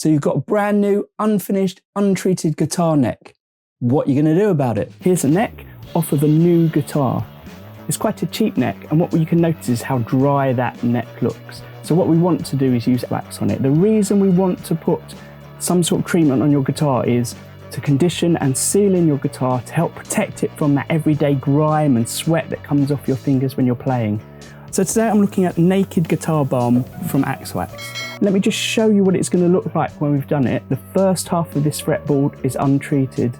So you've got a brand new, unfinished, untreated guitar neck. What are you going to do about it? Here's a neck off of a new guitar. It's quite a cheap neck, and what you can notice is how dry that neck looks. So what we want to do is use wax on it. The reason we want to put some sort of treatment on your guitar is to condition and seal in your guitar to help protect it from that everyday grime and sweat that comes off your fingers when you're playing. So today I'm looking at Naked Guitar Balm from Axe Wax. Let me just show you what it's going to look like when we've done it. The first half of this fretboard is untreated,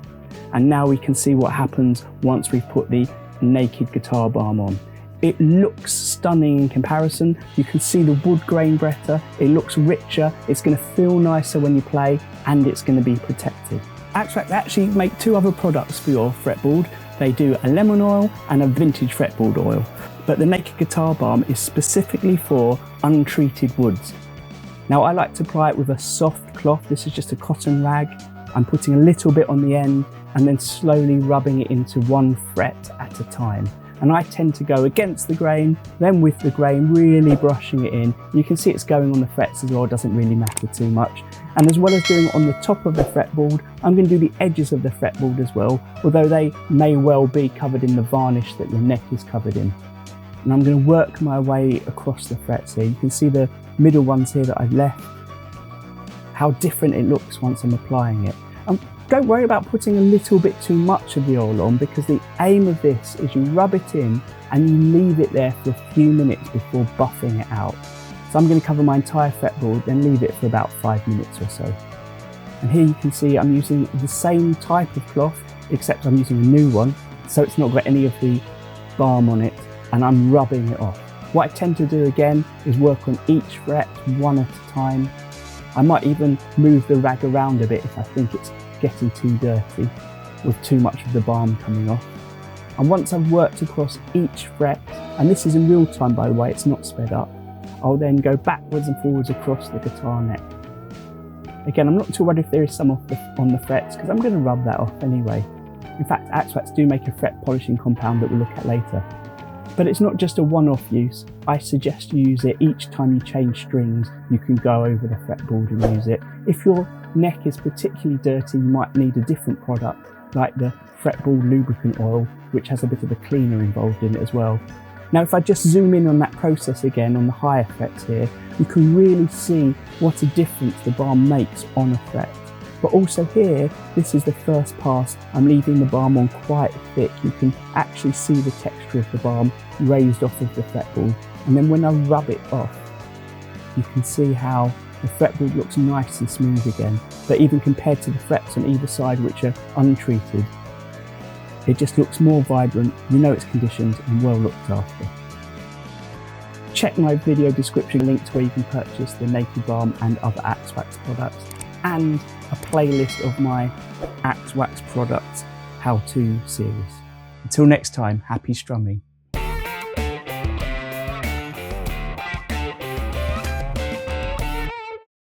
and now we can see what happens once we've put the Naked Guitar Balm on. It looks stunning in comparison. You can see the wood grain better, it looks richer, it's going to feel nicer when you play, and it's going to be protected. Axe Wax actually make two other products for your fretboard. They do a lemon oil and a vintage fretboard oil. But the Naked Guitar Balm is specifically for untreated woods. Now I like to apply it with a soft cloth. This is just a cotton rag. I'm putting a little bit on the end and then slowly rubbing it into one fret at a time. And I tend to go against the grain, then with the grain, really brushing it in. You can see it's going on the frets as well, it doesn't really matter too much. And as well as doing it on the top of the fretboard, I'm going to do the edges of the fretboard as well, although they may well be covered in the varnish that your neck is covered in. And I'm going to work my way across the frets here. You can see the middle ones here that I've left, how different it looks once I'm applying it. Don't worry about putting a little bit too much of the oil on, because the aim of this is you rub it in and you leave it there for a few minutes before buffing it out. So I'm going to cover my entire fretboard, then leave it for about 5 minutes or so. And here you can see I'm using the same type of cloth, except I'm using a new one, so it's not got any of the balm on it, and I'm rubbing it off. What I tend to do again is work on each fret one at a time. I might even move the rag around a bit if I think it's getting too dirty with too much of the balm coming off. And once I've worked across each fret, and this is in real time by the way, it's not sped up, I'll then go backwards and forwards across the guitar neck. Again, I'm not too worried if there is some on the frets, because I'm going to rub that off anyway. In fact, Axe Wax do make a fret polishing compound that we'll look at later. But it's not just a one-off use. I suggest you use it each time you change strings. You can go over the fretboard and use it. If your neck is particularly dirty, you might need a different product, like the fretboard lubricant oil, which has a bit of a cleaner involved in it as well. Now, if I just zoom in on that process again on the higher frets here, you can really see what a difference the balm makes on a fret. But also here, this is the first pass. I'm leaving the balm on quite thick. You can actually see the texture of the balm raised off of the fretboard. And then when I rub it off, you can see how the fretboard looks nice and smooth again. But even compared to the frets on either side, which are untreated, it just looks more vibrant. You know it's conditioned and well looked after. Check my video description link to where you can purchase the Naked Balm and other Axe Wax products, and a playlist of my Axe Wax products how-to series. Until next time, happy strumming.